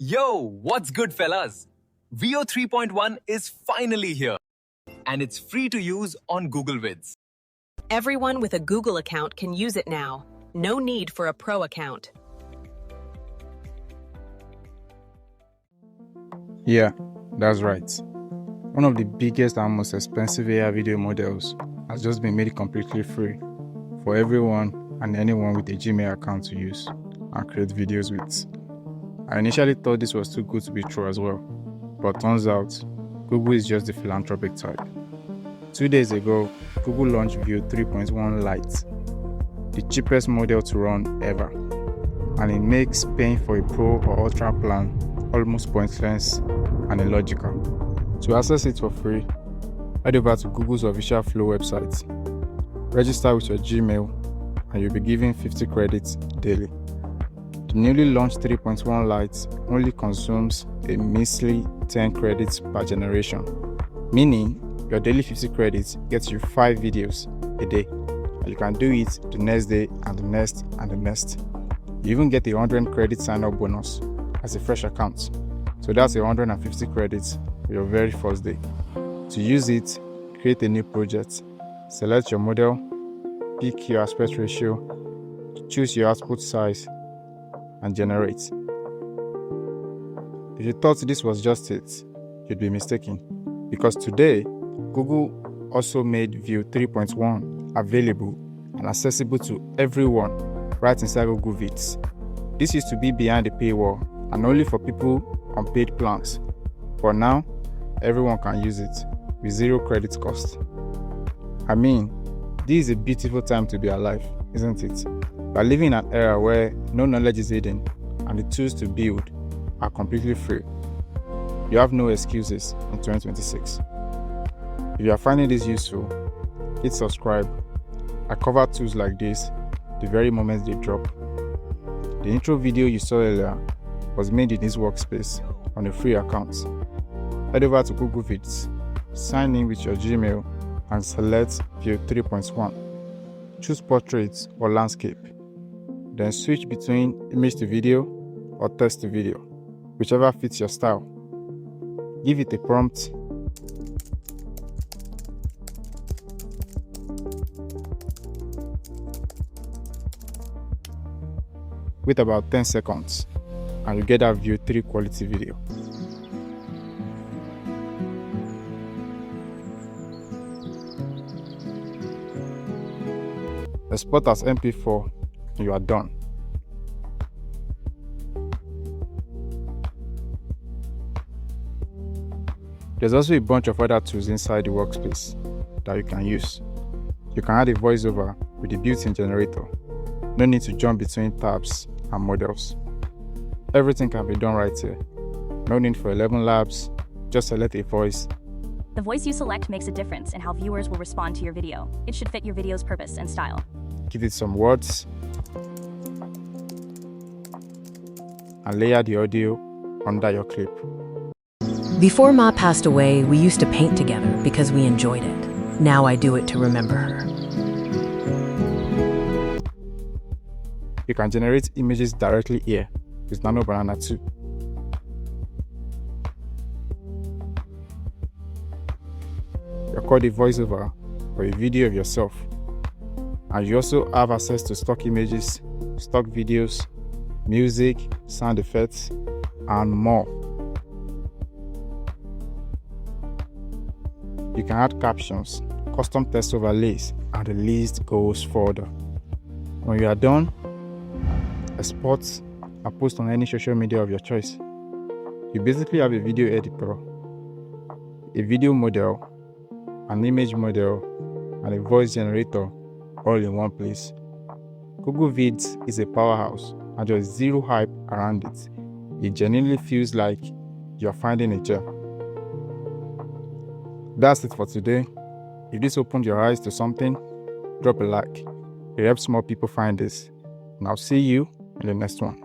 Yo, what's good, fellas? VO 3.1 is finally here, and it's free to use on Google Vids. Everyone with a Google account can use it now. No need for a pro account. Yeah, that's right. One of the biggest and most expensive AI video models has just been made completely free for everyone and anyone with a Gmail account to use and create videos with. I initially thought this was too good to be true as well, but turns out Google is just the philanthropic type. 2 days ago, Google launched View 3.1 Lite, the cheapest model to run ever, and it makes paying for a Pro or Ultra plan almost pointless and illogical. To access it for free, head over to Google's official Flow website, register with your Gmail, and you'll be given 50 credits daily. The newly launched 3.1 Lite only consumes a measly 10 credits per generation, meaning your daily 50 credits gets you 5 videos a day, and you can do it the next day and the next and the next. You even get a 100 credit sign-up bonus as a fresh account, so that's 150 credits for your very first day. To use it, create a new project, select your model, pick your aspect ratio, choose your output size, and generate. If you thought this was just it, you'd be mistaken, because today Google also made View 3.1 available and accessible to everyone right inside Google Vids. This used to be behind the paywall and only for people on paid plans. For now, everyone can use it with 0 credit cost. I mean, this is a beautiful time to be alive, isn't it? We're living in an era where no knowledge is hidden and the tools to build are completely free. You have no excuses in 2026. If you are finding this useful, hit subscribe. I cover tools like this the very moment they drop. The intro video you saw earlier was made in this workspace on a free account. Head over to Google Vids, sign in with your Gmail, and select View 3.1. Choose portrait or landscape. Then switch between image to video or text to video, whichever fits your style. Give it a prompt. Wait about 10 seconds and you get that View 3 quality video. Export as MP4 and you are done. There's also a bunch of other tools inside the workspace that you can use. You can add a voiceover with the built-in generator. No need to jump between tabs and models. Everything can be done right here. No need for 11 labs, just select a voice. The voice you select makes a difference in how viewers will respond to your video. It should fit your video's purpose and style. Give it some words, and layer the audio under your clip. Before Ma passed away, we used to paint together because we enjoyed it. Now I do it to remember her. You can generate images directly here with Nano Banana too. Record a voiceover or a video of yourself. And you also have access to stock images, stock videos, music, sound effects, and more. You can add captions, custom text overlays, and the list goes further. When you are done, export and post on any social media of your choice. You basically have a video editor, a video model, an image model, and a voice generator all in one place. Google Vids is a powerhouse and there's zero hype around it. It genuinely feels like you're finding a gem. That's it for today. If this opened your eyes to something, drop a like. It helps more people find this. And I'll see you in the next one.